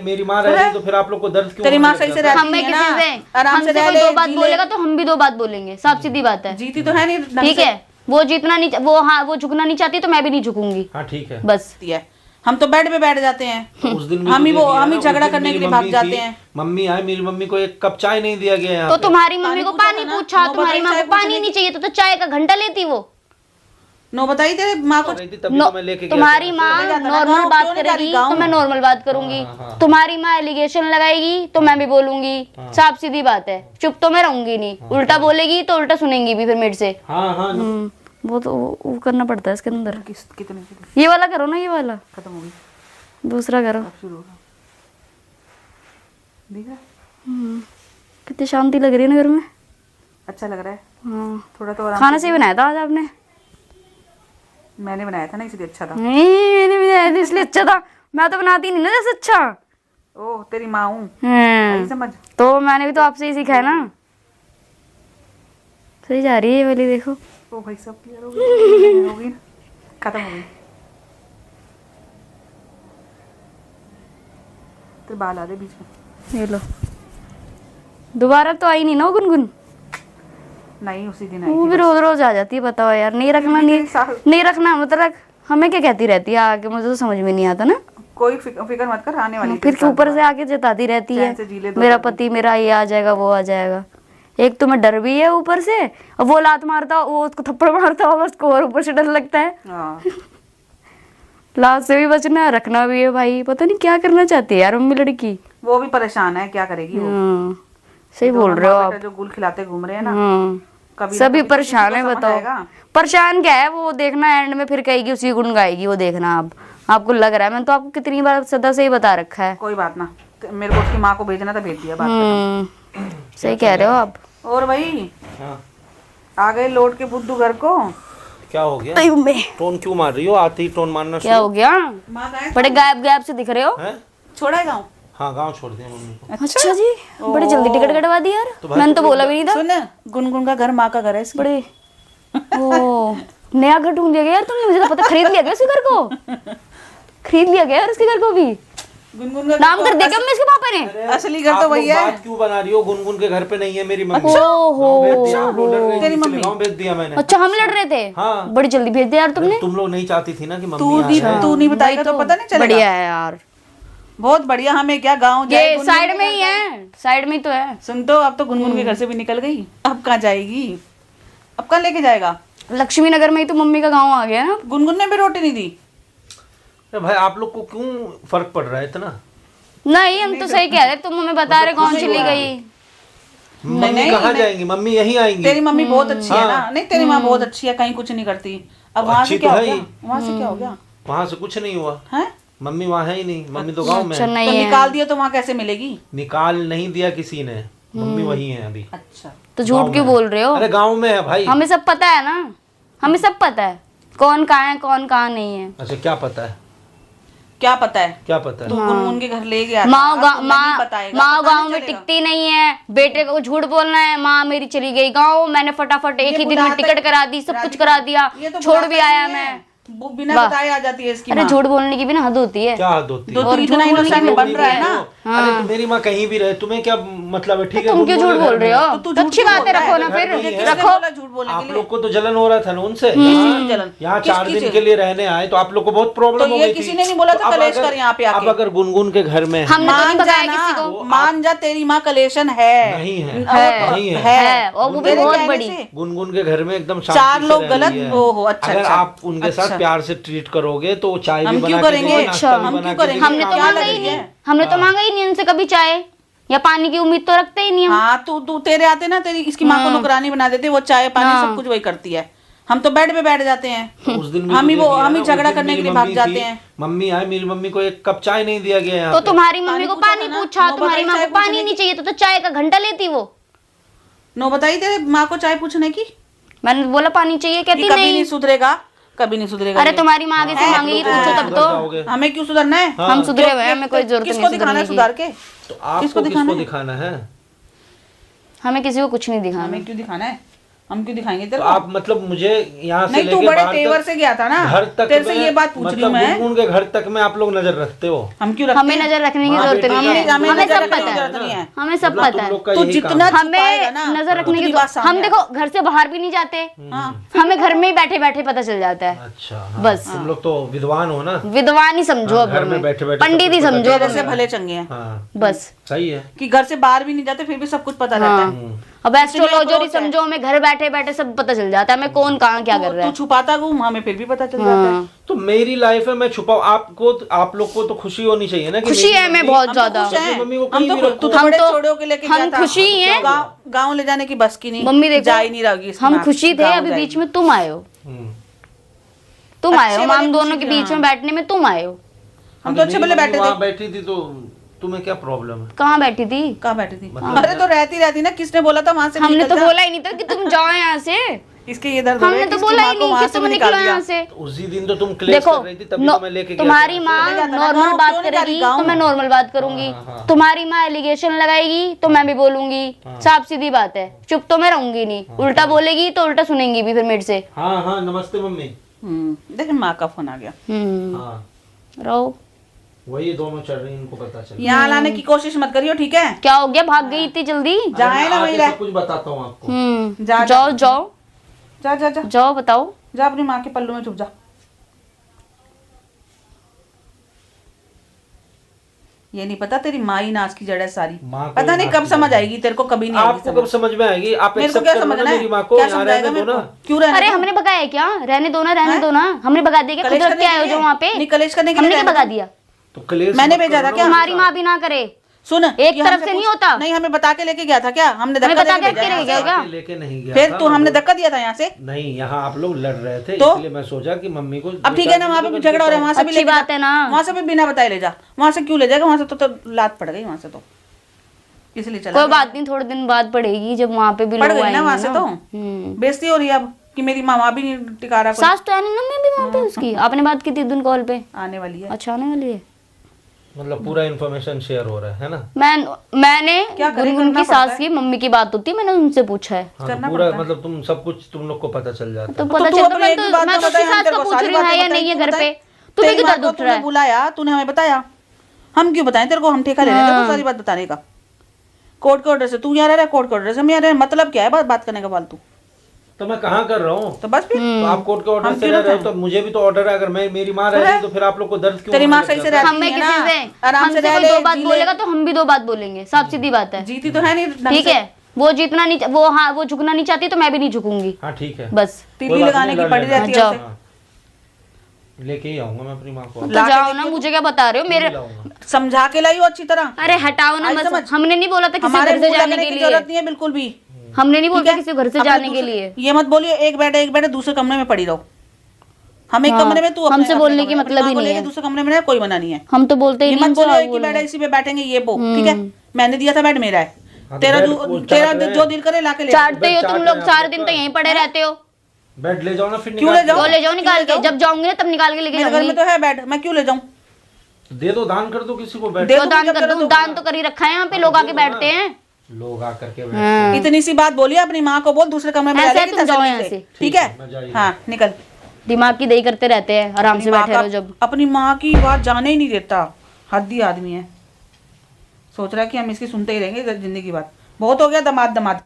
मेरी माँ रह रही तो फिर आप लोग को दर्द क्यों? तेरी माँ सही से रहती हमें है ना, किसी से आराम से हमसे रह कोई ले, दो बात जी ले। बोलेगा तो हम भी दो बात बोलेंगे, साफ सीधी बात है। जीती तो है नहीं ढंग ठीक से। है, वो जीतना नहीं, वो हाँ वो झुकना नहीं चाहती तो मैं भी नहीं झुकूंगी। हाँ ठीक है। बस हम तो बेड पे बैठ जाते हैं, तो उस दिन भी हम ही तो वो देखिए हम ही ना, उस झगड़ा दिन करने के मेरी लिए भाग मम्मी जाते थी, हैं। मम्मी आए, मेरी मम्मी को एक कप चाय नहीं दिया गया यहाँ तो पे। तुम्हारी मम्मी को पूछा पानी था ना, पूछा, नो तुम्हारी बताई माँ चाय को पानी पूछने नहीं की। चाहिए तो चाय का घंटा लेती वो। नो बताई तेरे माँ को। रही थी तभी तो मैं लेके गया तुम्हारी था। माँ चले जाता ना, नॉर्मल गाँव बात क्यों नहीं जा रही करेगी गाँव? तो मैं नॉर्मल बात करूंगी, हाँ। तुम्हारी माँ एलिगेशन लगाएगी तो मैं भी बोलूंगी, साफ सीधी बात है। चुप तो मैं रहूंगी नहीं, उल्टा बोलेगी तो उल्टा सुनेंगी भी फिर मेरे से। हाँ हाँ वो तो वो करना पड़ता है इसके अंदर। कितने ये वाला करो ना, ये वाला खत्म हो गई, दूसरा करो। शुरू होगा, ठीक है। कितनी शांति लग रही है ना घर में। अच्छा लग रहा है, हाँ, थोड़ा तो आराम खाना से। सही बनाया था आज आपने? मैंने बनाया था ना, इसलिए अच्छा था। नहीं मैंने बनाया था इसलिए अच्छा था, मैं तो बनाती नहीं ना जैसे अच्छा। ओह तेरी माँ हूँ, समझ। तो मैंने भी तो आपसे ही सीखा है ना। सही जा रही है ये वाली, देखो। ओ भाई सब क्लियर हो गई, हो गई ना, खत्म हो गई। तेरे बाल आ दे बीच में। ये लो, दोबारा तो आई नहीं ना वो गुनगुन। नहीं उसी दिन आई वो थी भी बस। रोज रोज आ जाती है, बताओ यार। नहीं रखना, नहीं रखना मतलब हमें क्या कहती रहती है आगे, मुझे तो समझ में नहीं आता ना। कोई फिक्र मत कर, आने वाली फिर ऊपर से आके जताती रहती है चैन से जी ले दो मेरा कभी। पति मेरा ये आ जाएगा वो आ जाएगा। एक तो मैं डर भी है ऊपर से, और वो लात मारता वो उसको थप्पड़ मारता हो उसको, और ऊपर से डर लगता है। हाँ। लात से भी बचना है, रखना भी है भाई। पता नहीं क्या करना चाहती है यार मम्मी लड़की। वो भी परेशान है, क्या करेगी वो। सही बोल रहे हो माँ आप। बेटा जो गुल खिलाते घूम रहे हैं ना, कभी ना सभी कभी तो परेशान किसी है, को समझ बताओ आएगा। परेशान क्या है वो देखना, एंड में फिर कहेगी उसी गुण गाएगी, वो देखना आप। आपको लग रहा है, मैंने तो आपको कितनी बार सदा से ही बता रखा है। कोई बात ना, तो मेरे को उसकी माँ को भेजना था, भेज दिया, बात खत्म। सही कह रहे हो आप। और भाई हाँ। आ गए लौट के बुद्धू घर को। क्या हो गया? मैं टोन क्यों मार रही हो? आते ही टोन मारना क्या हो गया? माँ गए बड़े गायब गायब से दिख रहे हो। है? छोड़ा है गाँव। हाँ गाँव छोड़ दिया मम्मी को। अच्छा जी, बड़ी जल्दी टिकट कटवा दी यार। मैंने तो बोला भी नहीं था। सुन, गुनगुन का घर माँ का घर है इसकी। बड़े ओ नया घर ढूंढ लिया गया यार तुमने, मुझे तो पता। खरीद लिया गया उसके घर को, खरीद लिया गया यार उसके घर को भी। गुनगुन का नाम कर दिया क्या इसके पापा ने? असली घर तो आप वही लोग है। बात क्यों बना रही हो? गुनगुन के घर पे नहीं है मेरी मम्मी। ओहो, तेरी मम्मी गाँव भेज दिया मैंने। अच्छा हम लड़ रहे थे। हाँ। बड़ी जल्दी भेज दिया यार तुमने। तुम लोग नहीं चाहती थी ना कि तू मम्मी आ जाए। तू नहीं बताएगा तो पता नहीं चलेगा। बढ़िया है यार, बहुत बढ़िया। हमें क्या गाँव जाए, ये गुनगुन साइड के में घर ही है, साइड में ही तो है। सुन तो, अब तो गुनगुन के घर से भी निकल गई, अब कहाँ जाएगी? अब कहाँ लेके जाएगा? लक्ष्मी नगर में ही तो मम्मी का गांव आ गया ना। गुनगुन ने भी रोटी नहीं दी। अरे भाई आप लोग को क्यों फर्क पड़ रहा है इतना? नहीं हम तो सही कह रहे, तुम हमें बता रहे कौन चली गई। मम्मी कहाँ जाएंगी? मम्मी यहीं आएंगी। तेरी मम्मी बहुत अच्छी है ना। नहीं तेरी माँ बहुत अच्छी है, कहीं कुछ नहीं करती। अब वहाँ से अच्छी क्या तो हो है गया? ही। वहाँ से क्या हो गया? वहाँ से कुछ नहीं हुआ। हैं? मम्मी वहाँ है ही नहीं, मम्मी तो गाँव में अच्छा है। नहीं तो है निकाल दिया तो वहाँ कैसे मिलेगी? निकाल नहीं दिया किसी ने, मम्मी वहीं है अभी। अच्छा, तो झूठ क्यों बोल रहे हो? अरे गाँव में है भाई। हमें सब पता है ना, हमें सब पता है कौन कहाँ है कौन कहाँ नहीं है। अच्छा क्या पता है? क्या पता है? क्या पता है? तू गुनगुन के घर ले गया था, माँ तो नहीं बताएगा, माँ पता गाँव नहीं में चलेगा। टिकती नहीं है, बेटे को झूठ बोलना है। माँ मेरी चली गई गाँव, मैंने फटाफट एक ही दिन में टिकट करा दी, सब कुछ करा दिया, ये तो छोड़ भी आया मैं। वो बिना बताए आ जाती है इसकी अरे माँ। झूठ बोलने की भी ना हद होती है। क्या हद होती है? तो तू इतना इनोसेंट बन रहा है ना। अरे तो मेरी माँ कहीं भी रहे, तुम्हें क्या मतलब है? ठीक है तुम क्यों झूठ बोल रहे हो? तू तो झूठ अच्छी क्यों बातें बोल रहा रखो है? ना, फिर नहीं है। रखो। बोला झूठ बोलने के आप लिए? लोग को तो जलन हो रहा था ना उनसे। किसकी जलन? यहाँ किसकी 4 दिन जलन? के लिए रहने आए तो आप लोग को बहुत प्रॉब्लम तो हो ये गई किसी थी। ने नहीं बोला था तो अब कलेश अगर- कर यहाँ पे आके। अब अगर गुनगुन के घर में है, हमने तो नहीं मान जा बताया ना, किसी को। मान जा तेरी माँ कलेशन है। नहीं है, है। नहीं है। है, और वो भी तेरे बहुत कहने बड़ी। से। गुनगुन के घर में एकदम शांति 4 से लोग रह गलत रही है। ओहो, अच्छा अगर अच्छा। आप उनके साथ अच्छा। प्यार से ट्रीट करोगे तो चाय भी हम बना क्यों के करेंगे? देगी, नाश्ता भी हम बना क्यों के करेंगे? देगी, हमने तो काम मांगा भी ही करेगी। नहीं, हमने तो मांगा ही नहीं उनसे कभी चाय या पानी की उम्मीद तो रखते ही नहीं हम। हाँ तू तेरे आते ना, तेरी इसकी माँ को नौकरानी बना देते, वो चाय पानी सब कुछ वही करती है। हम तो बेड पे बैठ जाते हैं, तो उस दिन भी हम ही तो वो देखिए हम ही ना, उस झगड़ा दिन करने के मेरी लिए भाग मम्मी जाते थी, हैं। मम्मी आई, मेरी मम्मी को एक कप चाय नहीं दिया गया यहाँ तो पे। तुम्हारी मम्मी को पूछा पानी था ना, पूछा, नो तुम्हारी बताई माँ चाय को पानी पूछने नहीं चाहिए तो चाय का घंटा लेती वो। नो बताई तेरे माँ को चाय पूछने की? मैंने बोला पानी चाहिए, ये कहती कभी नहीं। नहीं सुधरेगा, कभी नहीं सुधरेगा। अरे ये। तुम्हारी माँ आगे से मांगेगी, पूछो तब तो। जाओगे। हमें क्यों सुधरना है? हम सुधरे हुए हैं, हमें कोई जरूरत किसको नहीं दिखाना है सुधरने सुधार की। के? तो आपको किसको किसको दिखाना है? दिखाना है? हमें किसी को कुछ नहीं दिखाना। हमें क्यों दिखाना है? हम क्यों दिखाएंगे तेरे तो को? आप मतलब मुझे यहाँ से नहीं, तू लेके बड़े बाहर तेवर तक, से गया था ना, घर तक तेरे से में, ये बात पूछ रही हूँ मैं। गुनगुन के घर तक में आप लोग नजर रखते हो? हम क्यों रखते हमें हैं? नजर रखने की हाँ, जरूरत बेटी, नहीं है, हमें हमें नजर सब रखने की पता जरूरत है, नहीं है। हमें सब मतलब पता तुम है। लोग का तू यही काम जितना है। छुपाएगा हमें ना, नजर रखने की उतनी बात सामने हम देखो घर से बाहर भी नहीं जाते, हाँ। हमें घर में ही बैठे बैठे पता चल जाता है। अच्छा, हाँ, बस। तुम लोग तो विद्वान हो ना, विद्वान ही समझो, हाँ, अब घर में हमें बैठे-बैठे सब पंडित ही कुछ पता समझो अब तेरे से हमें। भले चंगे हैं हाँ बस सही है। कि घर से बाहर भी नहीं जाते फिर भी सब कुछ पता रहता हाँ। है। अब एस्ट्रोलॉजर ही approach है। समझो, हमें घर बैठे बैठे सब पता चल जाता है, हमें कौन कहाँ क्या कर रहा तू है। छुपाता घूम, हमें फिर भी पता चल जाता है। हाँ। तो मेरी लाइफ है, मैं छुपाऊं? आपको, आप लोग को तो खुशी होनी चाहिए ना कि खुशी मेरी है हमें मम्मी- बहुत हम तो ज्यादा। खुश हैं। अपनी मम्मी को हम कहीं तो भी तू रखूं। तो हम बड़े तो- छोड़ों के लेके हम गया था। खुशी ही हैं। गाँव ले जाने की बस की नहीं, मम्मी देखो, जा ही नहीं रहोगी इसकी हम माँ, खुशी थे, गाँव अभी जाएगी। बीच में तुम आए हो, हम्म। तुम आए अच्छे हो, वाली हम दोनों खुशी के थी, बीच में हाँ। बैठने में तुम आए हो। हम तो अच्छे भले बैठे वहाँ थे। बैठी थी, तो तुम्हें क्या प्रॉब्लम है? कहाँ बैठी थी? कहाँ बैठी थी? मतलब- अरे तो रहती रहती ना, किसने बोला था वहां से हमने निकल तो जा? बोला ही नहीं था कि तुम जाओ यहाँ से, इसके ये दर्द हो रहा हमने है तो कि इसकी बोला माँ ही को नहीं वहां कि से तुम भी निकलो निकाल यहाँ दिया। से। तो उसी दिन तो तुम क्लेश देखो कर रही थी, तभी तो मैं लेके गया तुम्हारी था। माँ ले जाता ना, नॉर्मल गाँव बात क्यों निकाली? करेगी गाँव? तो मैं नॉर्मल बात करूंगी, हाँ, हाँ। तुम्हारी माँ एलिगेशन लगाएगी तो मैं भी बोलूंगी, साफ सीधी बात है। चुप तो मैं रहूंगी नहीं, उल्टा बोलेगी तो उल्टा सुनेंगी भी फिर मेरे से। हाँ हाँ, नमस्ते मम्मी। देख माँ का फोन आ गया। हाँ रहो, वही दोनों चल रही, इनको पता चल। यहाँ लाने की कोशिश मत करियो, ठीक है? क्या हो गया, भाग गई इतनी जल्दी? जाए ना वही रह। सब कुछ बताता हूँ आपको। जा, जाओ जाओ जा जा जा जाओ, बताओ। जा अपनी माँ के पल्लू में छुप जा। ये नहीं पता तेरी माँ ही नाच की जड़ है सारी। माँ को पता ही नहीं नाच कब की समझ जड़ है। आएगी तेरे को, कभी नहीं आएगी आपको कब समझ में आएगी? आप मेरे को accept क्या करो ना समझना मेरी है? माँ को, क्या यहाँ समझाएगा रहने दो मेरे ना। को? क्यों रहने अरे दो? हमने भगाया क्या? रहने दो ना, रहने हैं? दो ना, हमने भगा दिया क्या? खुद कलेश रख के करने आए हो के जो लिए? वहाँ पे, नहीं, कलेश करने के लिए हमने क्या रहने भगा दो। दिया? तो क्लेश मैंने मत भेजा करो था ना क्या? उनके तुम्हारी साथ। माँ भी ना करे। सुन, एक ये तरफ हमसे से नहीं पूछ- होता। नहीं, हमें बता के लेके गया था क्या? हमने हमें धक्का बता देके के भेजा लेके है। गया क्या? लेके नहीं गया फिर था, तो मैं हमने बोल- धक्का दिया था यहाँ से। नहीं, यहाँ आप लोग लड़ रहे थे, तो? इसलिए मैं सोचा कि मम्मी को। अब ठीक है ना, वहाँ पे भी झगड़ा हो रहा है, वहाँ से भी अच्छी लेके बात जा। है ना। वहाँ से भी बिना बताए ले जा। वहाँ से क्यों ले जाएगा? वहाँ से तो लात पड़ गई वहाँ से, तो इसलिए चला कोई गया। बात नहीं, थोड़े दिन बाद पड़ेगी जब वहाँ पे भी पड़ लोग गई ना आएंगे वहाँ से, तो बेइज्जती हो रही है अब कि मेरी माँ वहाँ भी नहीं टिका रहा कोई। सास तो है नहीं ना, मैं भी वहाँ पे उसकी। आपने बात की थी उस दिन कॉल पे? आने वाली है। अच्छा, आने वाली है। मतलब पूरा इन्फॉर्मेशन शेयर हो रहा है ना? मैंने क्या करें, गुनगुन करना की पड़ता सास है। की मम्मी की बात होती है, मैंने उनसे पूछा है। हाँ, करना तो पूरा पड़ता है। मतलब तुम सब कुछ तुम लोग को पता चल जाता तो है। पता तू चलता, अपने मैं एक भी बात तो तो उसकी बताई, हम सास तेरे को को पूछ सारी रही हूँ है बातें या नहीं है बताई, घर पे। तेरी तुम्हें माँ कितना को दुख रहा तूने है? बुलाया, तूने हमें बताया, हम क्यों बताएं तेरे को? हम ठेका ले रहे हैं तेरे को सारी बात बताने का। कोर्ट के ऑर्डर से तू यहाँ रह रहा है, कोर्ट के ऑर्डर से हम यहाँ रह रहे हैं। मतलब क्या है बात करने का फालतू? तो मैं कहाँ कर रहा हूँ? तो बस फिर तो आप कोर्ट के ऑर्डर हम से क्यों रह रहे हो, बताएं? तो मुझे भी तो ऑर्डर है। अगर मैं मेरी माँ रह रही तो फिर आप लोग को दर्द क्यों तेरी होने माँ लग सही से जाता है? रहती हमें है किसी ना, से आराम से हमसे रह कोई ले, दो बात जी ले। बोलेगा तो हम भी दो बात बोलेंगे, साफ सीधी बात है। जीती तो है नहीं ढंग ठीक से। है, वो जीतना नहीं, वो हाँ वो झुकना नहीं चाहती तो मैं भी नहीं झुकूंगी, हाँ ठीक है, बस। तीली कोई बात लगाने नहीं, की पड़ी लड़ लेना। रहती है जाओ। उसे। हाँ। लेके ही आऊंगा मैं अपनी माँ को। तो ला के जाओ लेके ना, मुझे क्या बता रहे हो मेरे। लाऊंगा। समझा के लाई हो अच्छी तरह। अरे हटाओ ना आई बस, समझ। हमने नहीं बोला था किसी हमारे घर से मुंह जाने लगने के की लिए। जरूरत नहीं है बिल्कुल भी। हमने नहीं ठीक बोला है? किसी घर से अपने जाने के दूसरे- लिए। ये मत बोलिए एक बेड दूसरे कमरे में पड़ी रहो। हम एक हाँ, कमरे में, तू अपने- हमसे अपने बोलने कमरे की में, मतलब अपनी ही माँ को नहीं लेके है। दूसरे कमरे में रहे, कोई मना नहीं है। हम तो बोलते ही ये नहीं, मत हमसे बोलिए आप कि बोलोगे। बेड इसी पे बैठेंगे, ये वो ठीक है। मैंने दिया था बेड मेरा है। हाँ, तो तेरा बेड जो वो तेरा चाट रहे जो हैं। दिल करे लाके ले आ। चाटते हो तुम लोग, सारे दिन तो यहीं पड़े रहते हो। बेड ले जाओ ना, फिर क्यों निकाल ले जाओ? तो ले जाओ निकाल क्यों के, ले जब जाऊंगी ना तब निकाल के लेके मेरे घर जाऊंगी। में तो है बेड, मैं क्यों ले जाऊं? दे दो, दान कर दो किसी को बेड। दे तो दूंगी दान जब कर तेरा दूं, तो- दान तो कर ही रखा है यहाँ पे, लोग आके बैठते हैं। लोग आकर के बैठ। हाँ। इतनी सी बात बोलिए, अपनी माँ को बोल दूसरे कमरे में ऐसे डालेगी तुम जाओ तसल्ली यहाँ से। से। ठीक ठीक है, है, मैं जा रही हूँ। हाँ निकल। दिमाग की दही करते रहते हैं, आराम से अपनी माँ बैठे का- रहो जब। अपनी माँ की बात जाने ही नहीं देता, हद्दी आदमी है। सोच रहा है कि हम इसकी सुनते ही रहेंगे जिंदगी भर। बहुत हो गया दमाद दमाद।